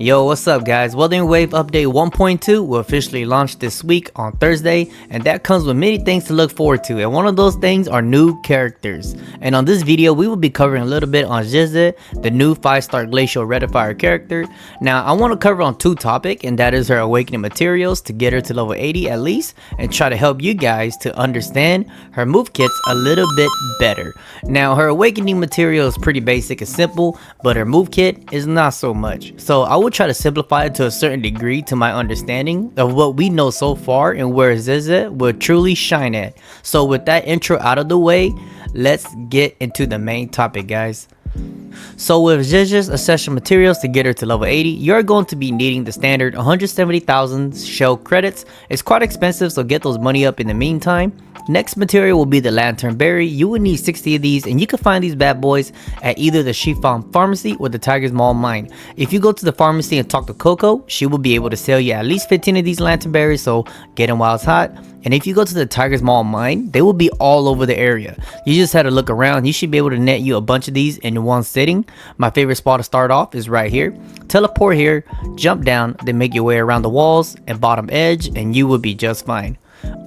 Yo, what's up guys? Wuthering Wave Update 1.2 will officially launch this week on Thursday, and that comes with many things to look forward to, and one of those things are new characters. And on this video we will be covering a little bit on Zhezhi, the new 5-star Glacial Retifier character. Now I want to cover on two topics, and that is her awakening materials to get her to level 80 at least, and try to help you guys to understand her move kits a little bit better. Now her awakening material is pretty basic and simple, but her move kit is not so much. So I will try to simplify it to a certain degree to my understanding of what we know so far and where Zhezhi will truly shine at. So with that intro out of the way, let's get into the main topic, guys. So with Zhezhi's Ascension materials to get her to level 80, you're going to be needing the standard 170,000 shell credits. It's quite expensive, so get those money up in the meantime. Next material will be the Lantern Berry. You will need 60 of these, and you can find these bad boys at either the Shifan Pharmacy or the Tiger's Mall Mine. If you go to the pharmacy and talk to Coco, she will be able to sell you at least 15 of these Lantern Berries, so get them while it's hot. And if you go to the Tiger's Mall Mine, they will be all over the area. You just had to look around. You should be able to net you a bunch of these in one sitting. My favorite spot to start off is right here. Teleport here, jump down, then make your way around the walls and bottom edge, and you will be just fine.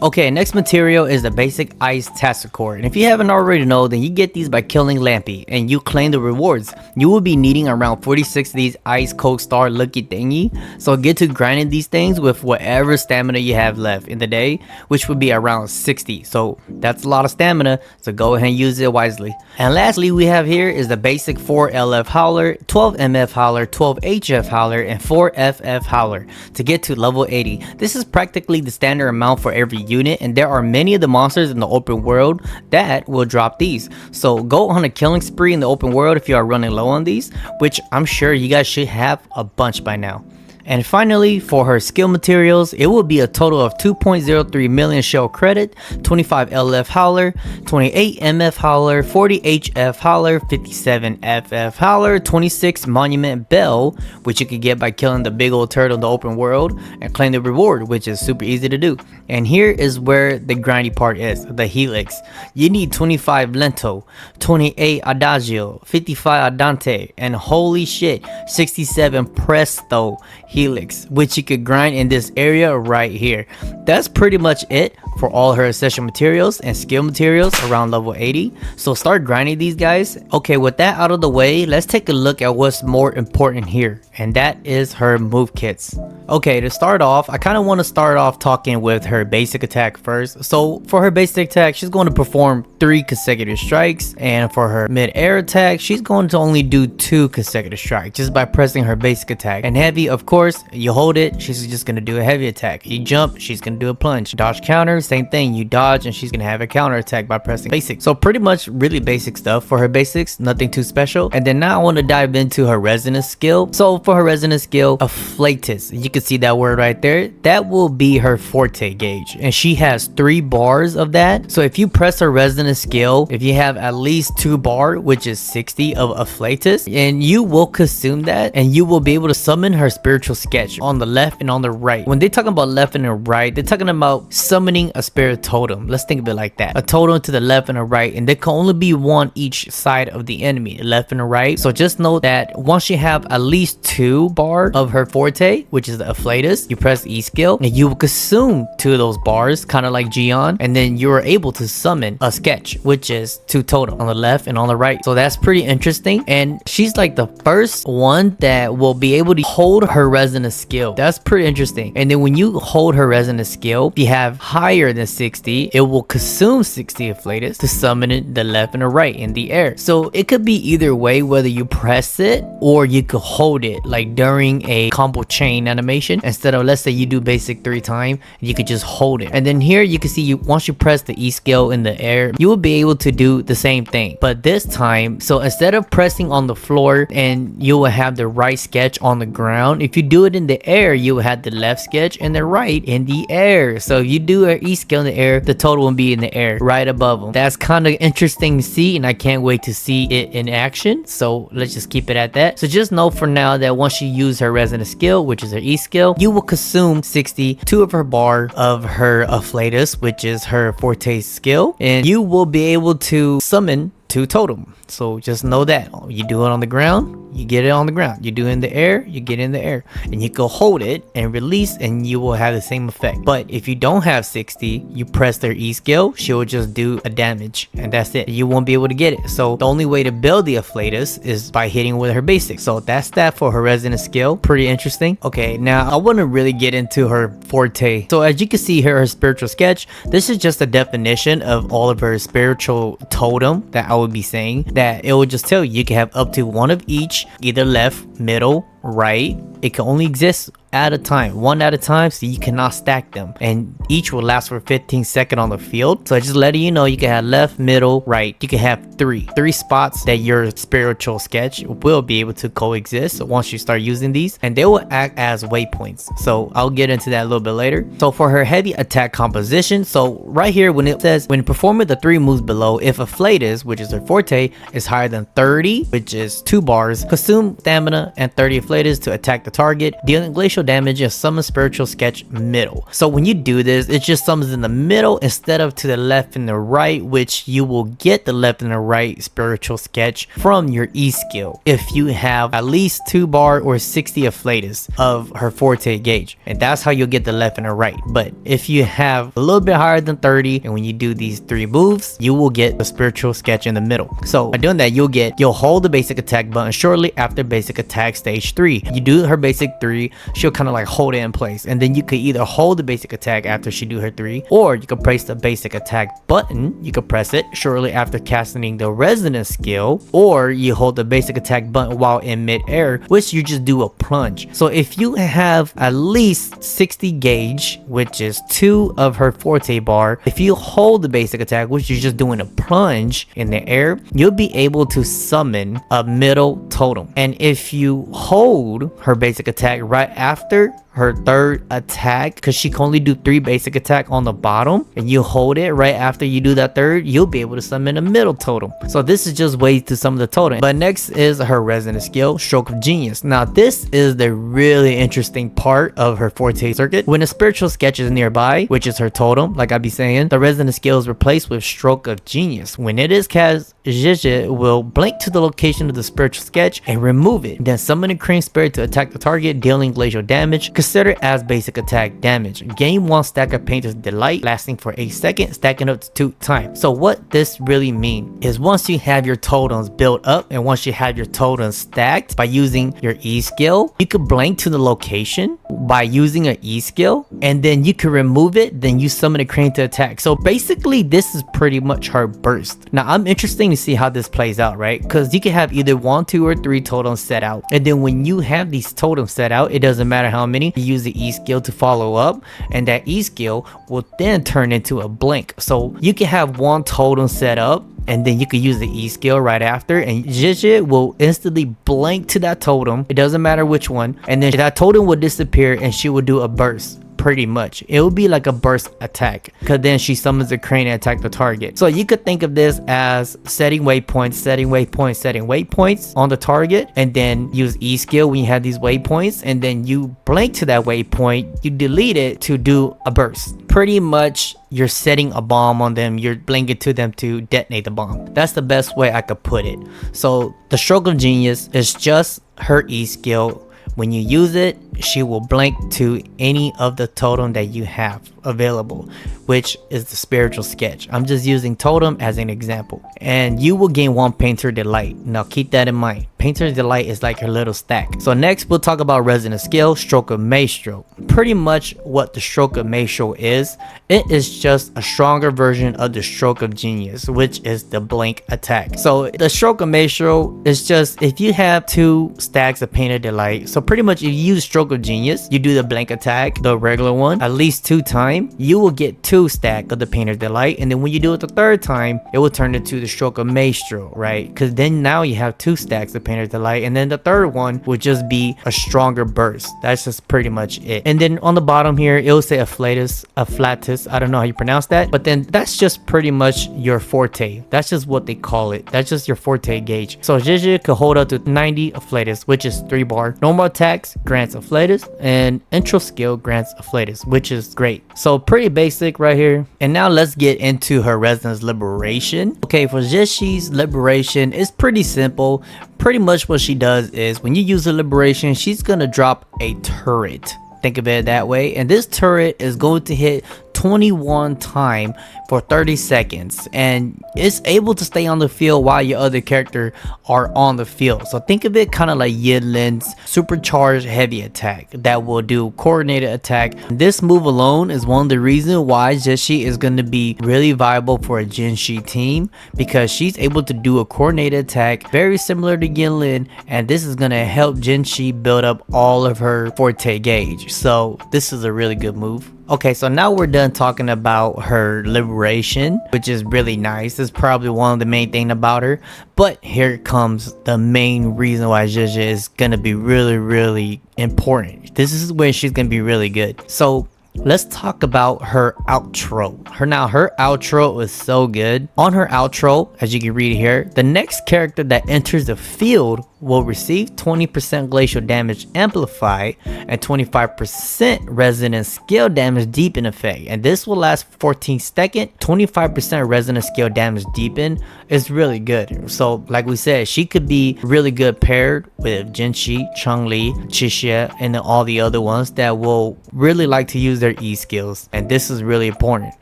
Okay, next material is the basic Ice Tassicore, and if you haven't already know, then you get these by killing Lampy and you claim the rewards. You will be needing around 46 of these Ice Cold Star looky thingy, so get to grinding these things with whatever stamina you have left in the day, which would be around 60. So that's a lot of stamina, so go ahead and use it wisely. And lastly, we have here is the basic 4 LF Howler, 12 MF Howler, 12 HF Howler, and 4 FF Howler to get to level 80. This is practically the standard amount for every unit, and there are many of the monsters in the open world that will drop these. So go on a killing spree in the open world if you are running low on these, which I'm sure you guys should have a bunch by now. And finally, for her skill materials, it will be a total of 2.03 million shell credit, 25 LF Howler, 28 MF Howler, 40 HF Howler, 57 FF Howler, 26 Monument Bell, which you can get by killing the big old turtle in the open world, and claim the reward, which is super easy to do. And here is where the grindy part is, the Helix. You need 25 Lento, 28 Adagio, 55 Adante, and holy shit, 67 Presto Helix, which you could grind in this area right here. That's pretty much it for all her Ascension materials and skill materials around level 80. So start grinding these guys. Okay, with that out of the way, let's take a look at what's more important here, and that is her move kits. Okay, to start off, I kind of want to start off talking with her basic attack first. So for her basic attack, she's going to perform 3 consecutive strikes, and for her mid-air attack, she's going to only do 2 consecutive strikes just by pressing her basic attack. And heavy, of course, you hold it, she's just going to do a heavy attack. You jump, she's going to do a plunge. Dodge counter, same thing, you dodge and she's going to have a counter attack by pressing basic. So pretty much really basic stuff for her basics, nothing too special. And then now I want to dive into her resonance skill. So for her resonance skill, afflatus, you can see that word right there, that will be her forte gauge, and she has 3 bars of that. So if you press her resonance skill, if you have at least 2 bar, which is 60 of afflatus, and you will consume that, and you will be able to summon her spiritual sketch on the left and on the right. When they're talking about left and the right, they're talking about summoning a spirit totem. Let's think of it like that, a totem to the left and the right, and there can only be one each side of the enemy, left and the right. So just know that once you have at least 2 bar of her forte, which is the afflatus, you press E skill and you will consume 2 of those bars, kind of like Gion, and then you are able to summon a sketch, which is 2 totem on the left and on the right. So that's pretty interesting, and she's like the first one that will be able to hold her resonance skill. That's pretty interesting. And then when you hold her resonance skill, if you have higher than 60, it will consume 60 afflatus to summon it the left and the right in the air. So it could be either way, whether you press it or you could hold it, like during a combo chain animation. Instead of, let's say you do basic 3 times, you could just hold it. And then here you can see, once you press the E skill in the air, you will be able to do the same thing, but this time, so instead of pressing on the floor and you will have the right sketch on the ground, if you do it in the air, you will have the left sketch and the right in the air. So if you do an E skill in the air, the total will be in the air right above them. That's kind of interesting to see, and I can't wait to see it in action. So let's just keep it at that. So just know for now that once you use her resonance skill, which is her E skill, you will consume 62 of her bar of her afflatus, which is her forte skill, and you will be able to summon 2 totem. So just know that you do it on the ground you get it on the ground. You do it in the air, you get it in the air. And you can hold it and release and you will have the same effect. But if you don't have 60, you press their E skill, she will just do a damage. And that's it. You won't be able to get it. So the only way to build the Afflatus is by hitting with her basic. So that's that for her resonant skill. Pretty interesting. Okay, now I want to really get into her forte. So as you can see here, her spiritual sketch, this is just a definition of all of her spiritual totem that I would be saying, that it will just tell you can have up to one of each, either left, middle, right. It can only exist at a time, one at a time, so you cannot stack them, and each will last for 15 seconds on the field. So just letting you know, you can have left, middle, right. You can have three spots that your spiritual sketch will be able to coexist once you start using these, and they will act as waypoints. So I'll get into that a little bit later. So for her heavy attack composition, so right here when it says when performing the 3 moves below, if Afflatus, which is her forte, is higher than 30, which is 2 bars, consume stamina and 30 Afflatus to attack the target, dealing glacial damage, and summon spiritual sketch middle. So when you do this, it just summons in the middle instead of to the left and the right, which you will get the left and the right spiritual sketch from your E skill if you have at least 2 bar or 60 Afflatus of her forte gauge, and that's how you'll get the left and the right. But if you have a little bit higher than 30, and when you do these 3 moves, you will get the spiritual sketch in the middle. So by doing that, you'll hold the basic attack button shortly after basic attack stage 3. You do her basic 3, she'll kind of like hold it in place, and then you could either hold the basic attack after she do her 3, or you could press the basic attack button. You could press it shortly after casting the resonance skill, or you hold the basic attack button while in mid-air, which you just do a plunge. So if you have at least 60 gauge, which is 2 of her forte bar, if you hold the basic attack, which you're just doing a plunge in the air, you'll be able to summon a middle totem. And if you hold her basic attack right after her 3rd attack, because she can only do 3 basic attack on the bottom, and you hold it right after you do that 3rd, you'll be able to summon a middle totem. So this is just ways to summon the totem. But next is her resonant skill, Stroke of Genius. Now this is the really interesting part of her forte circuit. When a spiritual sketch is nearby, which is her totem, like I be saying, the resonant skill is replaced with Stroke of Genius. When it is cast, Zhezhi will blink to the location of the spiritual sketch and remove it. Then summon a Crane Spirit to attack the target, dealing glacial damage. Consider as basic attack damage. Gain 1 stack of Painter's Delight, lasting for 8 seconds, stacking up to 2 times. So what this really means is once you have your totems built up, and once you have your totems stacked by using your E skill, you could blank to the location by using an E skill, and then you can remove it, then you summon a crane to attack. So basically this is pretty much her burst. Now I'm interested to see how this plays out, right? Because you can have either 1, 2, or 3 totems set out, and then when you have these totems set out, it doesn't matter how many, you use the E skill to follow up, and that E skill will then turn into a blink. So you can have 1 totem set up, and then you can use the E skill right after, and Zhezhi will instantly blink to that totem. It doesn't matter which one, and then that totem will disappear and she will do a burst. Pretty much it will be like a burst attack, because then she summons a crane and attack the target. So you could think of this as setting waypoints, setting waypoints, setting waypoints on the target, and then use E skill when you have these waypoints, and then you blink to that waypoint, you delete it to do a burst. Pretty much you're setting a bomb on them, you're blinking to them to detonate the bomb. That's the best way I could put it. So the Stroke of Genius is just her E skill. When you use it, she will blink to any of the totem that you have available, which is the spiritual sketch. I'm just using totem as an example. And you will gain 1 Painter Delight. Now keep that in mind. Painter Delight is like her little stack. So next we'll talk about resonant skill, Stroke of Maestro. Pretty much what the Stroke of Maestro is, it is just a stronger version of the Stroke of Genius, which is the blink attack. So the Stroke of Maestro is just, if you have 2 stacks of Painter Delight, so pretty much if you use Stroke of Genius, you do the blink attack, the regular one, at least 2 times, you will get 2 stack of the Painter Delight, and then when you do it the 3rd time, it will turn into the Stroke of Maestro, right? Because then now you have 2 stacks of Painter Delight, and then the 3rd one would just be a stronger burst. That's just pretty much it. And then on the bottom here, it will say Afflatus, I don't know how you pronounce that, but then that's just pretty much your forte. That's just what they call it. That's just your forte gauge. So Zhezhi could hold up to 90 Afflatus, which is 3 bar. Normal attacks grants afflatus, and intro skill grants afflatus, which is great. So pretty basic right here. And now let's get into her resonance liberation. Okay, for Zhezhi's liberation, it's pretty simple. Pretty much what she does is when you use a liberation, she's gonna drop a turret. Think of it that way, and this turret is going to hit 21 times for 30 seconds, and it's able to stay on the field while your other character are on the field. So think of it kind of like Yinlin's supercharged heavy attack that will do coordinated attack. This move alone is one of the reasons why Zhezhi is going to be really viable for a Zhezhi team, because she's able to do a coordinated attack very similar to Yinlin, and this is going to help Zhezhi build up all of her forte gauge. So this is a really good move. Okay, so now we're done talking about her liberation, which is really nice. It's probably one of the main things about her. But here comes the main reason why Zhezhi is gonna be really important. This is where she's gonna be really good. So let's talk about her outro. Her outro is so good. On her outro, as you can read here, the next character that enters the field will receive 20% glacial damage amplified and 25% resonance skill damage deepen effect, and this will last 14 seconds. 25% resonance skill damage deepen is really good. So like we said, she could be really good paired with Zhezhi, Changli, Qixie, and all the other ones that will really like to use their E skills. And this is really important,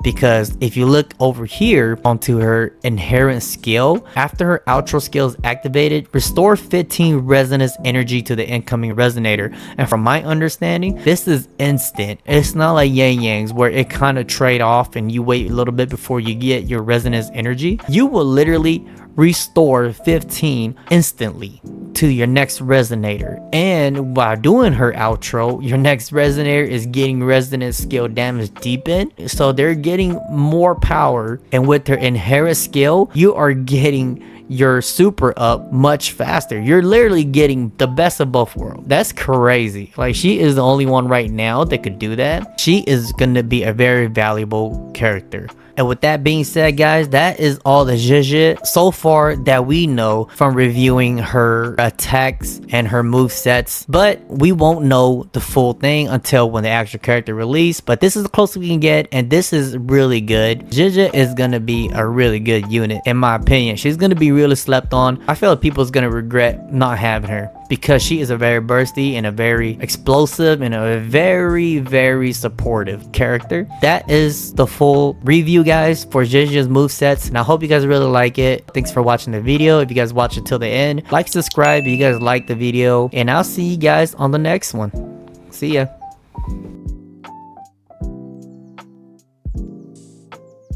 because if you look over here onto her inherent skill, after her outro skill is activated, restore 15 resonance energy to the incoming resonator. And from my understanding, this is instant. It's not like Yang Yang's where it kind of trade off and you wait a little bit before you get your resonance energy. You will literally restore 15 instantly to your next resonator, and while doing her outro, your next resonator is getting resonance skill damage deepen, so they're getting more power, and with their inherent skill, you are getting your super up much faster. You're literally getting the best of both worlds. That's crazy. Like, she is the only one right now that could do that. She is gonna be a very valuable character. And with that being said, guys, that is all the Zhezhi so far that we know from reviewing her attacks and her move sets. But we won't know the full thing until when the actual character release. But this is the closest we can get, and this is really good. Zhezhi is gonna be a really good unit, in my opinion. She's gonna be really slept on. I feel like people's gonna regret not having her, because she is a very bursty and a very explosive and a very supportive character. That is the full review, guys, for Zhezhi's movesets, and I hope you guys really like it. Thanks for watching the video. If you guys watch it till the end, like, subscribe if you guys like the video, and I'll see you guys on the next one. See ya.